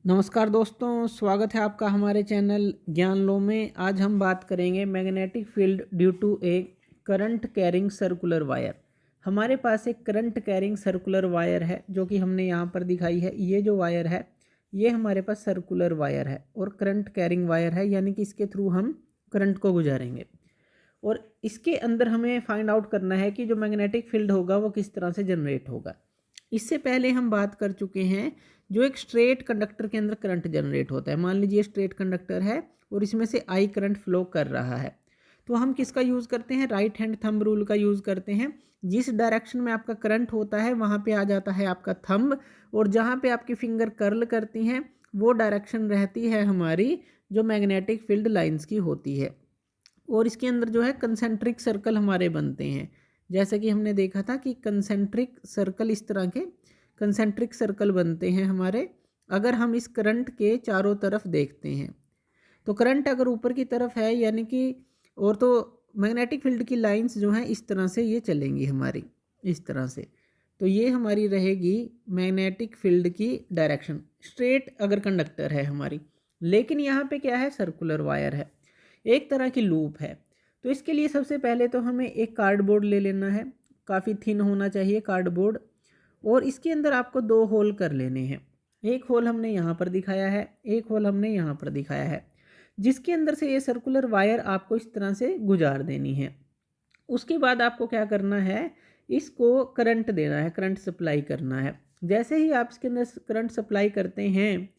नमस्कार दोस्तों, स्वागत है आपका हमारे चैनल ज्ञान लो में। आज हम बात करेंगे magnetic field due to a current carrying circular wire. हमारे पास एक करंट कैरिंग सर्कुलर वायर है जो कि हमने यहाँ पर दिखाई है। ये जो वायर है ये हमारे पास सर्कुलर वायर है और करंट कैरिंग वायर है, यानी कि इसके थ्रू हम करंट को गुजारेंगे। और इसके अंदर हमें फाइंड आउट करना है कि जो मैग्नेटिक फील्ड होगा वो किस तरह से जनरेट होगा। इससे पहले हम बात कर चुके हैं जो एक स्ट्रेट कंडक्टर के अंदर करंट जनरेट होता है। मान लीजिए स्ट्रेट कंडक्टर है और इसमें से आई करंट फ्लो कर रहा है, तो हम किसका यूज़ करते हैं? राइट हैंड थंब रूल का यूज़ करते हैं। जिस डायरेक्शन में आपका करंट होता है वहाँ पे आ जाता है आपका थंब, और जहाँ पे आपकी फिंगर कर्ल करती हैं वो डायरेक्शन रहती है हमारी जो मैग्नेटिक फील्ड लाइंस की होती है। और इसके अंदर जो है कंसेंट्रिक सर्कल हमारे बनते हैं। जैसे कि हमने देखा था कि कंसेंट्रिक सर्कल, इस तरह के कंसेंट्रिक सर्कल बनते हैं हमारे अगर हम इस करंट के चारों तरफ देखते हैं। तो करंट अगर ऊपर की तरफ है यानी कि, और तो मैग्नेटिक फील्ड की लाइंस जो हैं इस तरह से ये चलेंगी हमारी, इस तरह से। तो ये हमारी रहेगी मैग्नेटिक फील्ड की डायरेक्शन, स्ट्रेट अगर कंडक्टर है हमारी। लेकिन यहाँ पे क्या है? सर्कुलर वायर है, एक तरह की लूप है। तो इसके लिए सबसे पहले तो हमें एक कार्डबोर्ड ले लेना है, काफ़ी थिन होना चाहिए कार्डबोर्ड। और इसके अंदर आपको दो होल कर लेने हैं। एक होल हमने यहाँ पर दिखाया है, एक होल हमने यहाँ पर दिखाया है, जिसके अंदर से ये सर्कुलर वायर आपको इस तरह से गुजार देनी है। उसके बाद आपको क्या करना है? इसको करंट देना है, करंट सप्लाई करना है। जैसे ही आप इसके अंदर करंट सप्लाई करते हैं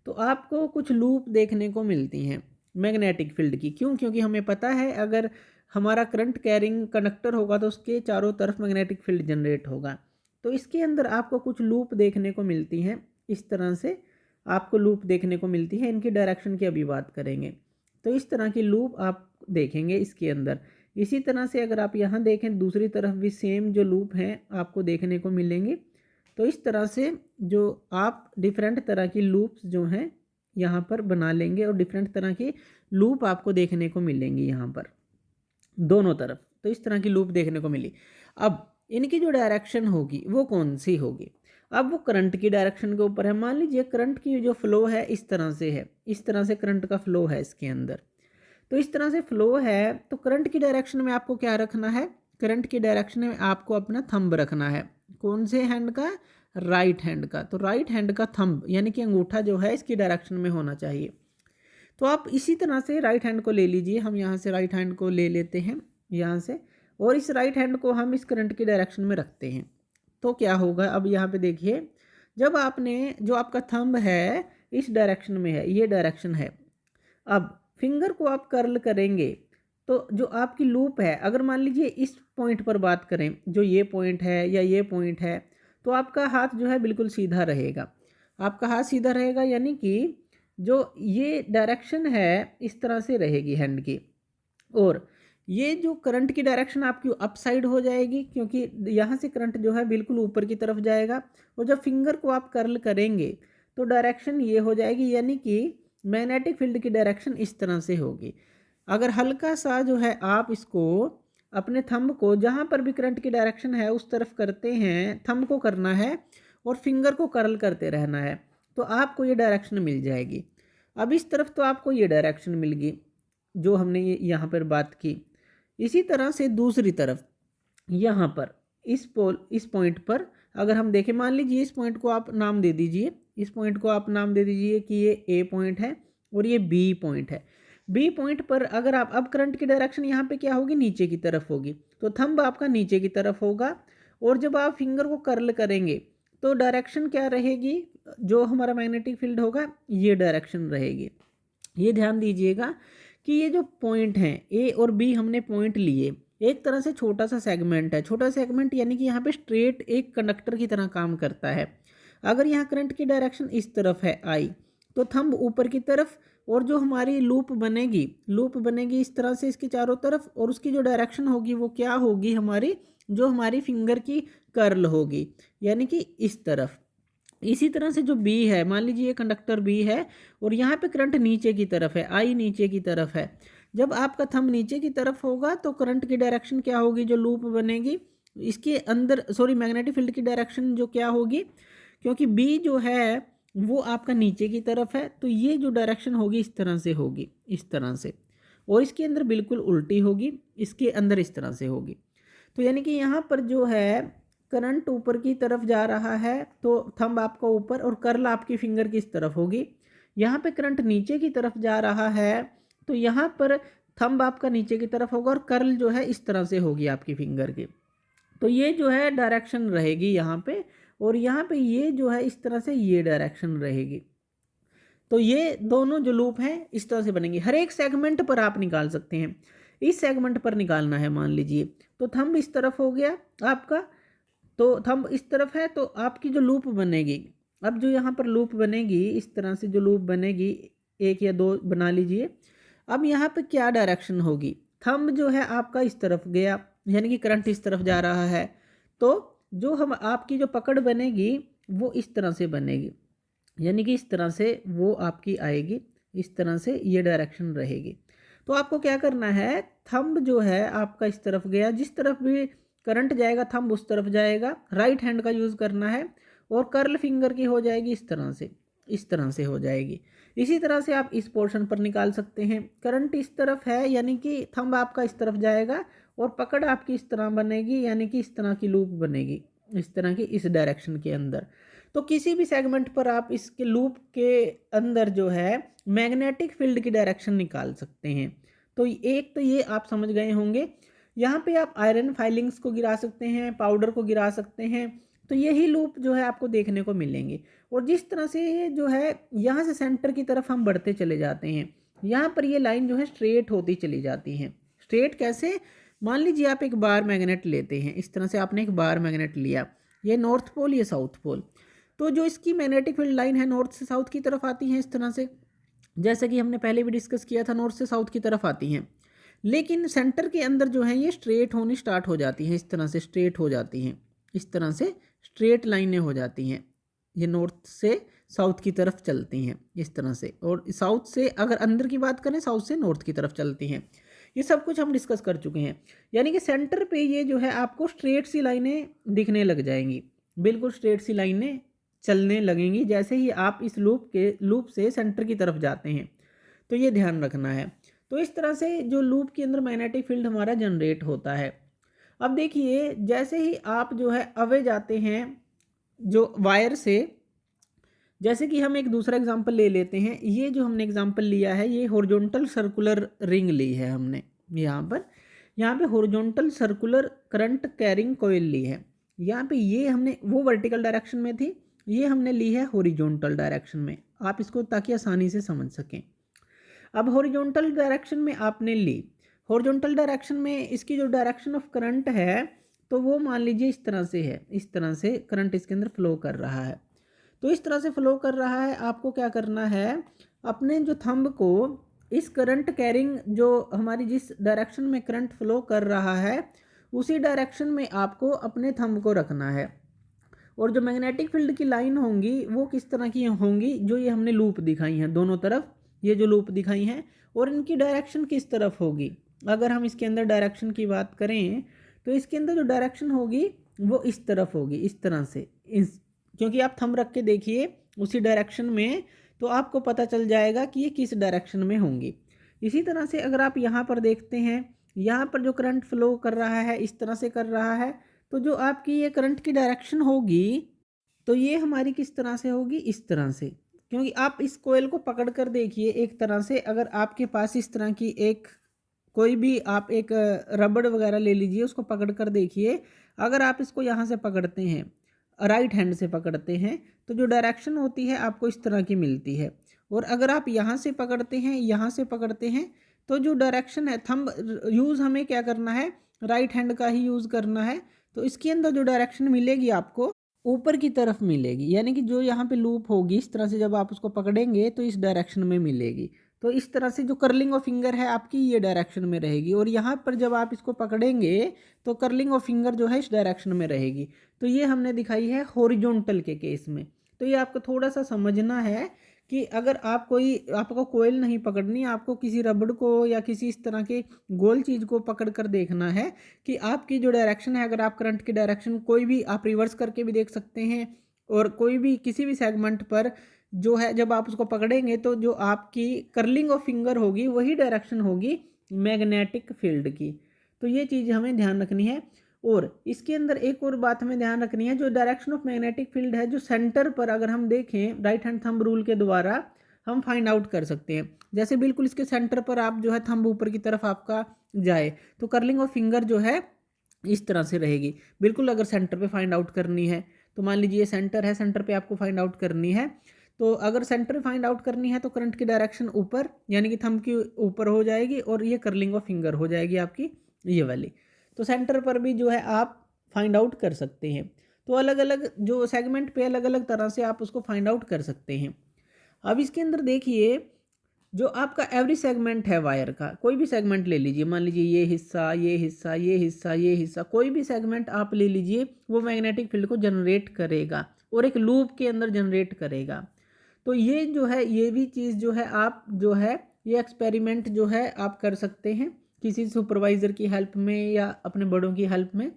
तो आपको कुछ लूप देखने को मिलती हैं मैग्नेटिक फील्ड की। क्यों? क्योंकि हमें पता है अगर हमारा करंट कैरिंग कंडक्टर होगा तो उसके चारों तरफ मैग्नेटिक फील्ड जनरेट होगा। तो इसके अंदर आपको कुछ लूप देखने को मिलती हैं, इस तरह से आपको लूप देखने को मिलती है। इनकी डायरेक्शन की अभी बात करेंगे। तो इस तरह की लूप आप देखेंगे इसके अंदर। इसी तरह से अगर आप यहाँ देखें दूसरी तरफ भी सेम जो लूप हैं आपको देखने को मिलेंगे। तो इस तरह से जो आप डिफरेंट तरह की लूप्स जो हैं यहाँ पर बना लेंगे और डिफरेंट तरह की लूप आपको देखने को मिलेंगी यहाँ पर दोनों तरफ। तो इस तरह की लूप देखने को मिली। अब इनकी जो डायरेक्शन होगी वो कौन सी होगी? अब वो करंट की डायरेक्शन के ऊपर है। मान लीजिए करंट की जो फ्लो है इस तरह से है, इस तरह से करंट का फ्लो है इसके अंदर। तो इस तरह से फ्लो है तो करंट की डायरेक्शन में आपको क्या रखना है? करंट की डायरेक्शन में आपको अपना थंब रखना है। कौन से हैंड का? राइट हैंड का। तो राइट हैंड का थंब यानी कि अंगूठा जो है इसकी डायरेक्शन में होना चाहिए। तो आप इसी तरह से राइट हैंड को ले लीजिए। हम यहाँ से राइट हैंड को ले लेते हैं यहाँ से, और इस राइट हैंड को हम इस करंट की डायरेक्शन में रखते हैं। तो क्या होगा? अब यहाँ पे देखिए, जब आपने जो आपका थंब है इस डायरेक्शन में है, ये डायरेक्शन है, अब फिंगर को आप कर्ल करेंगे तो जो आपकी लूप है, अगर मान लीजिए इस पॉइंट पर बात करें, जो ये पॉइंट है या ये पॉइंट है, तो आपका हाथ जो है बिल्कुल सीधा रहेगा। आपका हाथ सीधा रहेगा यानी कि जो ये डायरेक्शन है इस तरह से रहेगी हैंड की, और ये जो करंट की डायरेक्शन आपकी अप साइड हो जाएगी क्योंकि यहाँ से करंट जो है बिल्कुल ऊपर की तरफ जाएगा। और जब फिंगर को आप कर्ल करेंगे तो डायरेक्शन ये हो जाएगी, यानी कि मैग्नेटिक फील्ड की डायरेक्शन इस तरह से होगी। अगर हल्का सा जो है आप इसको अपने थंब को जहाँ पर भी करंट की डायरेक्शन है उस तरफ करते हैं, थंब को करना है और फिंगर को कर्ल करते रहना है, तो आपको ये डायरेक्शन मिल जाएगी। अब इस तरफ तो आपको ये डायरेक्शन मिल गई जो हमने ये यहाँ पर बात की। इसी तरह से दूसरी तरफ यहाँ पर इस पॉइंट पर अगर हम देखें, मान लीजिए इस पॉइंट को आप नाम दे दीजिए, इस पॉइंट को आप नाम दे दीजिए कि ये ए पॉइंट है और ये बी पॉइंट है। बी पॉइंट पर अगर आप, अब करंट की डायरेक्शन यहाँ पे क्या होगी? नीचे की तरफ होगी, तो थंब आपका नीचे की तरफ होगा। और जब आप फिंगर को कर्ल करेंगे तो डायरेक्शन क्या रहेगी? जो हमारा मैग्नेटिक फील्ड होगा ये डायरेक्शन रहेगी। ये ध्यान दीजिएगा कि ये जो पॉइंट हैं ए और बी हमने पॉइंट लिए, एक तरह से छोटा सा सेगमेंट है। छोटा सेगमेंट यानी कि यहाँ पे स्ट्रेट एक कंडक्टर की तरह काम करता है। अगर यहाँ करंट की डायरेक्शन इस तरफ है आई, तो थंब ऊपर की तरफ, और जो हमारी लूप बनेगी इस तरह से इसके चारों तरफ, और उसकी जो डायरेक्शन होगी वो क्या होगी? हमारी जो हमारी फिंगर की कर्ल होगी, यानी कि इस तरफ। इसी तरह से जो बी है, मान लीजिए ये कंडक्टर बी है और यहाँ पे करंट नीचे की तरफ है, आई नीचे की तरफ है। जब आपका थंब नीचे की तरफ होगा तो करंट की डायरेक्शन क्या होगी? जो लूप बनेगी इसके अंदर, सॉरी, मैग्नेटिक फील्ड की डायरेक्शन जो क्या होगी, क्योंकि बी जो है वो आपका नीचे की तरफ है, तो ये जो डायरेक्शन होगी इस तरह से होगी, इस तरह से, और इसके अंदर बिल्कुल उल्टी होगी, इसके अंदर इस तरह से होगी। तो यानी कि यहाँ पर जो है करंट ऊपर की तरफ जा रहा है, तो थंब आपका ऊपर और कर्ल आपकी फिंगर किस तरफ होगी। यहाँ पे करंट नीचे की तरफ जा रहा है, तो यहाँ पर थंब आपका नीचे की तरफ होगा और कर्ल जो है इस तरह से होगी आपकी फिंगर की। तो ये जो है डायरेक्शन रहेगी यहाँ पे, और यहाँ पे ये जो है इस तरह से ये डायरेक्शन रहेगी। तो ये दोनों जो लूप हैं इस तरह से बनेंगे। हर एक सेगमेंट पर आप निकाल सकते हैं। इस सेगमेंट पर निकालना है मान लीजिए, तो थंब इस तरफ हो गया आपका, तो थंब इस तरफ है, तो आपकी जो लूप बनेगी, अब जो यहाँ पर लूप बनेगी इस तरह से जो लूप बनेगी, एक या दो बना लीजिए। अब यहाँ पे क्या डायरेक्शन होगी, थंब जो है आपका इस तरफ गया, यानी कि करंट इस तरफ जा रहा है, तो जो हम आपकी जो पकड़ बनेगी वो इस तरह से बनेगी, यानी कि इस तरह से वो आपकी आएगी, इस तरह से ये डायरेक्शन रहेगी। तो आपको क्या करना है, थंब जो है आपका इस तरफ गया, जिस तरफ भी करंट जाएगा थंब उस तरफ जाएगा, राइट हैंड का यूज़ करना है, और कर्ल फिंगर की हो जाएगी इस तरह से, इस तरह से हो जाएगी। इसी तरह से आप इस पोर्शन पर निकाल सकते हैं। करंट इस तरफ है, यानी कि थंब आपका इस तरफ जाएगा, और पकड़ आपकी इस तरह बनेगी, यानी कि इस तरह की लूप बनेगी, इस तरह की, इस डायरेक्शन के अंदर। तो किसी भी सेगमेंट पर आप इसके लूप के अंदर जो है मैग्नेटिक फील्ड की डायरेक्शन निकाल सकते हैं। तो एक तो ये आप समझ गए होंगे। यहाँ पे आप आयरन फाइलिंग्स को गिरा सकते हैं, पाउडर को गिरा सकते हैं, तो यही लूप जो है आपको देखने को मिलेंगे। और जिस तरह से ये जो है यहाँ से सेंटर की तरफ हम बढ़ते चले जाते हैं, यहाँ पर ये लाइन जो है स्ट्रेट होती चली जाती है। स्ट्रेट कैसे, मान लीजिए आप एक बार मैग्नेट लेते हैं, इस तरह से आपने एक बार मैग्नेट लिया, ये नॉर्थ पोल ये साउथ पोल, तो जो इसकी मैग्नेटिक फील्ड लाइन है नॉर्थ से साउथ की तरफ आती है इस तरह से, जैसे कि हमने पहले भी डिस्कस किया था, नॉर्थ से साउथ की तरफ आती हैं। लेकिन सेंटर के अंदर जो है ये स्ट्रेट होनी स्टार्ट हो जाती हैं, इस तरह से स्ट्रेट हो जाती हैं, इस तरह से स्ट्रेट लाइनें हो जाती हैं, ये नॉर्थ से साउथ की तरफ चलती हैं इस तरह से, और साउथ से अगर अंदर की बात करें साउथ से नॉर्थ की तरफ चलती हैं। ये सब कुछ हम डिस्कस कर चुके हैं। यानी कि सेंटर पे ये जो है आपको स्ट्रेट सी लाइनें दिखने लग जाएंगी, बिल्कुल स्ट्रेट सी लाइनें चलने लगेंगी जैसे ही आप इस लूप से सेंटर की तरफ जाते हैं। तो ये ध्यान रखना है। तो इस तरह से जो लूप के अंदर मैग्नेटिक फील्ड हमारा जनरेट होता है। अब देखिए जैसे ही आप जो है अवे जाते हैं जो वायर से, जैसे कि हम एक दूसरा एग्जांपल ले लेते हैं, ये जो हमने एग्जांपल लिया है ये हॉरिजॉन्टल सर्कुलर रिंग ली है हमने, यहाँ पे horizontal circular current carrying coil ली है। यहाँ पे ये हमने, वो वर्टिकल डायरेक्शन में थी, ये हमने ली है हॉरिजॉन्टल डायरेक्शन में, आप इसको ताकि आसानी से समझ सकें। अब हॉरिजॉन्टल डायरेक्शन में आपने ली, हॉरिजॉन्टल डायरेक्शन में इसकी जो डायरेक्शन ऑफ करंट है तो वो मान लीजिए इस तरह से है, इस तरह से करंट इसके अंदर फ्लो कर रहा है। तो इस तरह से फ्लो कर रहा है, आपको क्या करना है, अपने जो थंब को इस करंट कैरिंग, जो हमारी जिस डायरेक्शन में करंट फ्लो कर रहा है उसी डायरेक्शन में आपको अपने थंब को रखना है। और जो मैग्नेटिक फील्ड की लाइन होंगी वो किस तरह की होंगी, जो ये हमने लूप दिखाई हैं दोनों तरफ, ये जो लूप दिखाई हैं, और इनकी डायरेक्शन किस तरफ होगी। अगर हम इसके अंदर डायरेक्शन की बात करें तो इसके अंदर जो डायरेक्शन होगी वो इस तरफ होगी, इस तरह से, क्योंकि आप थंब रख के देखिए उसी डायरेक्शन में, तो आपको पता चल जाएगा कि ये किस डायरेक्शन में होंगी। इसी तरह से अगर आप यहाँ पर देखते हैं, यहाँ पर जो करंट फ्लो कर रहा है इस तरह से कर रहा है, तो जो आपकी ये करंट की डायरेक्शन होगी तो ये हमारी किस तरह से होगी, इस तरह से। क्योंकि आप इस कोयल को पकड़ कर देखिए एक तरह से, अगर आपके पास इस तरह की एक कोई भी आप एक रबड़ वगैरह ले लीजिए, उसको पकड़ कर देखिए, अगर आप इसको यहाँ से पकड़ते हैं, राइट हैंड से पकड़ते हैं, तो जो डायरेक्शन होती है आपको इस तरह की मिलती है। और अगर आप यहाँ से पकड़ते हैं, यहाँ से पकड़ते हैं, तो जो डायरेक्शन है, थंब यूज़ हमें क्या करना है, राइट हैंड का ही यूज़ करना है। तो इसके अंदर जो डायरेक्शन मिलेगी आपको ऊपर की तरफ मिलेगी, यानी कि जो यहाँ पे लूप होगी इस तरह से जब आप उसको पकड़ेंगे तो इस डायरेक्शन में मिलेगी। तो इस तरह से जो कर्लिंग ऑफ फिंगर है आपकी ये डायरेक्शन में रहेगी, और यहाँ पर जब आप इसको पकड़ेंगे तो कर्लिंग ऑफ फिंगर जो है इस डायरेक्शन में रहेगी। तो ये हमने दिखाई है हॉरिजॉन्टल के केस में। तो ये आपको थोड़ा सा समझना है कि अगर आप आपको कोयल नहीं पकड़नी, आपको किसी रबड़ को या किसी इस तरह के गोल चीज़ को पकड़ कर देखना है कि आपकी जो डायरेक्शन है, अगर आप करंट की डायरेक्शन कोई भी आप रिवर्स करके भी देख सकते हैं, और कोई भी किसी भी सेगमेंट पर जो है जब आप उसको पकड़ेंगे तो जो आपकी कर्लिंग ऑफ फिंगर होगी वही डायरेक्शन होगी मैग्नेटिक फील्ड की। तो ये चीज़ हमें ध्यान रखनी है। और इसके अंदर एक और बात हमें ध्यान रखनी है, जो डायरेक्शन ऑफ मैग्नेटिक फील्ड है जो सेंटर पर अगर हम देखें राइट हैंड थंब रूल के द्वारा हम फाइंड आउट कर सकते हैं। जैसे बिल्कुल इसके सेंटर पर आप जो है थंब ऊपर की तरफ आपका जाए तो कर्लिंग ऑफ फिंगर जो है इस तरह से रहेगी। बिल्कुल अगर सेंटर पे फाइंड आउट करनी है तो मान लीजिए ये सेंटर है, सेंटर पे आपको फाइंड आउट करनी है, तो अगर सेंटर फाइंड आउट करनी है तो करंट की डायरेक्शन ऊपर यानी कि थंब की ऊपर हो जाएगी और ये कर्लिंग ऑफ फिंगर हो जाएगी आपकी ये वाली। तो सेंटर पर भी जो है आप फाइंड आउट कर सकते हैं। तो अलग अलग जो सेगमेंट पे अलग अलग तरह से आप उसको फाइंड आउट कर सकते हैं। अब इसके अंदर देखिए जो आपका एवरी सेगमेंट है वायर का, कोई भी सेगमेंट ले लीजिए, मान लीजिए ये हिस्सा ये हिस्सा ये हिस्सा ये हिस्सा, कोई भी सेगमेंट आप ले लीजिए वो मैग्नेटिक फील्ड को जनरेट करेगा और एक लूप के अंदर जनरेट करेगा। तो ये जो है ये भी चीज़ जो है आप जो है ये एक्सपेरिमेंट जो है आप कर सकते हैं किसी सुपरवाइज़र की हेल्प में या अपने बड़ों की हेल्प में।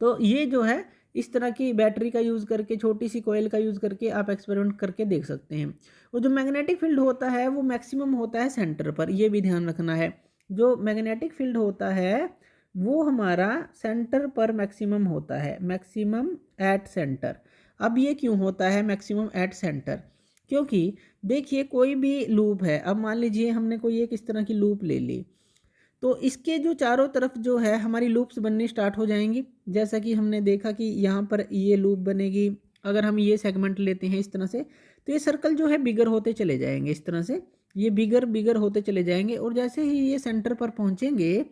तो ये जो है इस तरह की बैटरी का यूज़ करके छोटी सी कोयल का यूज़ करके आप एक्सपेरिमेंट करके देख सकते हैं। और जो मैग्नेटिक फील्ड होता है वो मैक्सिमम होता है सेंटर पर, ये भी ध्यान रखना है। जो मैग्नेटिक फील्ड होता है वो हमारा सेंटर पर मैक्सिमम होता है, मैक्सिमम एट सेंटर। अब ये क्यों होता है मैक्सिमम एट सेंटर? क्योंकि देखिए कोई भी लूप है, अब मान लीजिए हमने कोई एक इस तरह की लूप ले ली तो इसके जो चारों तरफ जो है हमारी लूप्स बननी स्टार्ट हो जाएंगी। जैसा कि हमने देखा कि यहाँ पर ये लूप बनेगी, अगर हम ये सेगमेंट लेते हैं इस तरह से तो ये सर्कल जो है बिगर होते चले जाएंगे, इस तरह से ये बिगर बिगर होते चले जाएंगे। और जैसे ही ये सेंटर पर पहुँचेंगे,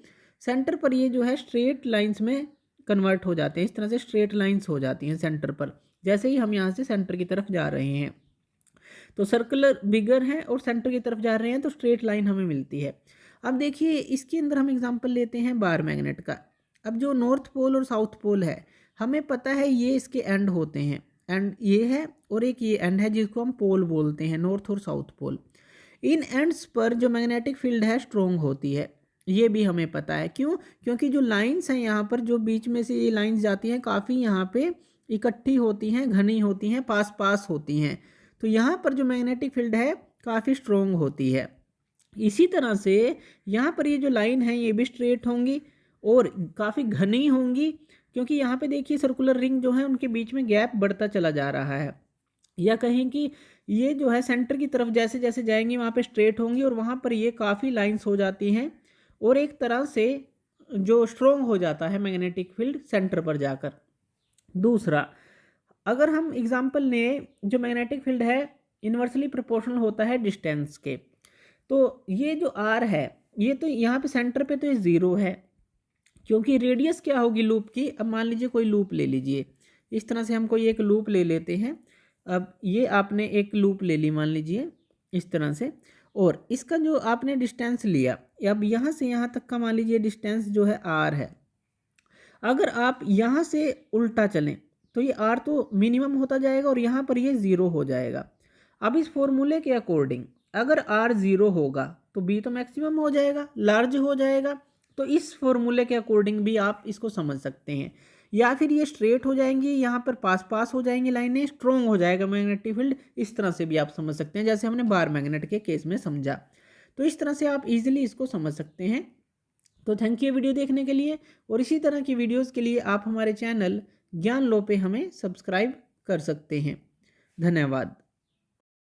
सेंटर पर ये जो है स्ट्रेट लाइन्स में कन्वर्ट हो जाते हैं, इस तरह से स्ट्रेट लाइन्स हो जाती हैं सेंटर पर। जैसे ही हम यहाँ से सेंटर की तरफ जा रहे हैं तो सर्कुलर बिगर है और सेंटर की तरफ जा रहे हैं तो स्ट्रेट लाइन हमें मिलती है। अब देखिए इसके अंदर हम एग्जांपल लेते हैं बार मैग्नेट का। अब जो नॉर्थ पोल और साउथ पोल है हमें पता है ये इसके एंड होते हैं, एंड ये है और एक ये एंड है जिसको हम पोल बोलते हैं, नॉर्थ और साउथ पोल। इन एंड्स पर जो मैग्नेटिक फील्ड है स्ट्रोंग होती है, ये भी हमें पता है। क्यों? क्योंकि जो लाइंस हैं यहाँ पर जो बीच में से ये लाइंस जाती हैं काफ़ी यहाँ पे इकट्ठी होती हैं, घनी होती हैं, पास पास होती हैं, तो यहाँ पर जो मैग्नेटिक फील्ड है काफ़ी स्ट्रोंग होती है। इसी तरह से यहाँ पर ये जो लाइन है ये भी स्ट्रेट होंगी और काफ़ी घनी होंगी, क्योंकि यहाँ पे देखिए सर्कुलर रिंग जो है उनके बीच में गैप बढ़ता चला जा रहा है। या कहें कि ये जो है सेंटर की तरफ जैसे जैसे जाएंगी वहाँ पे स्ट्रेट होंगी और वहाँ पर ये काफ़ी लाइंस हो जाती हैं और एक तरह से जो स्ट्रोंग हो जाता है मैग्नेटिक फील्ड सेंटर पर जाकर। दूसरा, अगर हम एग्जांपल लें, जो मैग्नेटिक फील्ड है इन्वर्सली प्रोपोर्शनल होता है डिस्टेंस के। तो ये जो आर है ये तो यहाँ पे सेंटर पे तो ये ज़ीरो है, क्योंकि रेडियस क्या होगी लूप की। अब मान लीजिए कोई लूप ले लीजिए, इस तरह से हम कोई एक लूप ले लेते हैं। अब ये आपने एक लूप ले ली मान लीजिए इस तरह से, और इसका जो आपने डिस्टेंस लिया, अब यहाँ से यहाँ तक का मान लीजिए डिस्टेंस जो है आर है। अगर आप यहाँ से उल्टा चलें तो ये आर तो मिनिमम होता जाएगा और यहाँ पर ये ज़ीरो हो जाएगा। अब इस फॉर्मूले के अकॉर्डिंग अगर आर ज़ीरो होगा तो बी तो मैक्सिमम हो जाएगा, लार्ज हो जाएगा। तो इस फॉर्मूले के अकॉर्डिंग भी आप इसको समझ सकते हैं। या फिर ये स्ट्रेट हो जाएंगी, यहाँ पर पास पास हो जाएंगी लाइनें, स्ट्रॉन्ग हो जाएगा मैग्नेटिक फील्ड, इस तरह से भी आप समझ सकते हैं जैसे हमने बार मैग्नेट के केस में समझा। तो इस तरह से आप इजीली इसको समझ सकते हैं। तो थैंक यू वीडियो देखने के लिए, और इसी तरह की वीडियोस के लिए आप हमारे चैनल ज्ञान लो पे हमें सब्सक्राइब कर सकते हैं। धन्यवाद।